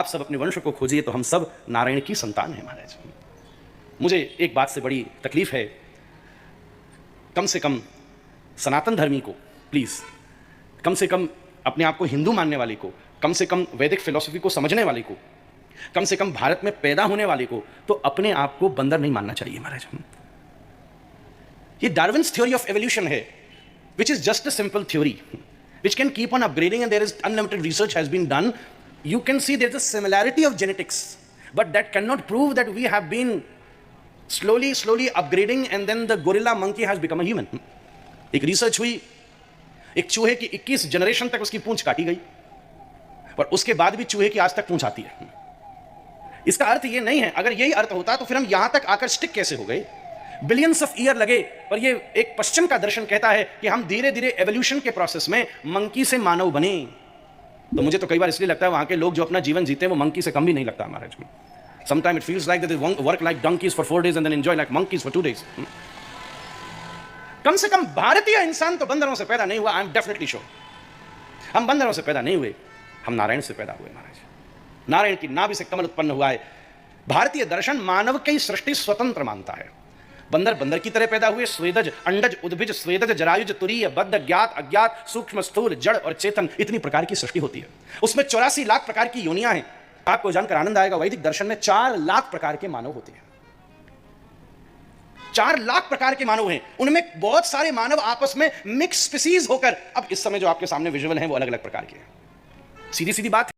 आप सब अपने वंश को खोजिए तो हम सब नारायण की संतान हैं महाराज। मुझे एक बात से बड़ी तकलीफ है, कम से कम सनातन धर्मी को प्लीज, कम से कम अपने आप को हिंदू मानने वाले को, कम से कम वैदिक फिलॉसफी को समझने वाले को, कम से कम भारत में पैदा होने वाले को तो अपने आप को बंदर नहीं मानना चाहिए महाराज। ये डार्विन्स थ्योरी ऑफ एवोल्यूशन है, which is just a simple theory which can keep on upgrading, and there is unlimited research has been done. You can see there's a similarity of genetics, but that cannot prove that we have been slowly upgrading and then the gorilla monkey has become a human. एक research हुई, एक चूहे की 21 generation तक उसकी पूंछ काटी गई, पर उसके बाद भी चूहे की आज तक पूंछ आती है। इसका अर्थ ये नहीं है, अगर यही अर्थ होता तो फिर हम यहां तक आकर स्टिक कैसे हो गए? बिलियंस ऑफ ईयर लगे, पर ये एक पश्चिम का दर्शन कहता है कि हम धीरे धीरे एवोल्यूशन के प्रोसेस में मंकी से मानव बने। तो मुझे तो कई बार इसलिए लगता है वहां के लोग जो अपना जीवन जीते हैं वो मंकी से कम भी नहीं लगता महाराज। Sometime it feels like that they work like donkeys for 4 days and then enjoy like monkeys for 2 days। कम से कम भारतीय इंसान तो बंदरों से पैदा नहीं हुआ। आई एम डेफिनेटली श्योर हम बंदरों से पैदा नहीं हुए, हम नारायण से पैदा हुए महाराज। नारायण की नाभि से कमल उत्पन्न हुआ है। भारतीय दर्शन मानव की सृष्टि स्वतंत्र मानता है। बंदर बंदर की तरह पैदा हुए, स्वेदज, अंडज, उद्भिज, स्वेदज, जरायुज, तुरीय, बद्ध, ज्ञात, अज्ञात, सूक्ष्म, स्थूल, जड़ और चेतन, इतनी प्रकार की सृष्टि होती है। उसमें 84 लाख प्रकार की योनियां हैं। आपको जानकर आनंद आएगा, वैदिक दर्शन में 4 लाख प्रकार के मानव होते हैं। 4 लाख प्रकार के मानव हैं, उनमें बहुत सारे मानव आपस में मिक्स स्पीसीज होकर, अब इस समय जो आपके सामने विजुअल हैं वो अलग अलग प्रकार के हैं। सीधी सीधी बात है।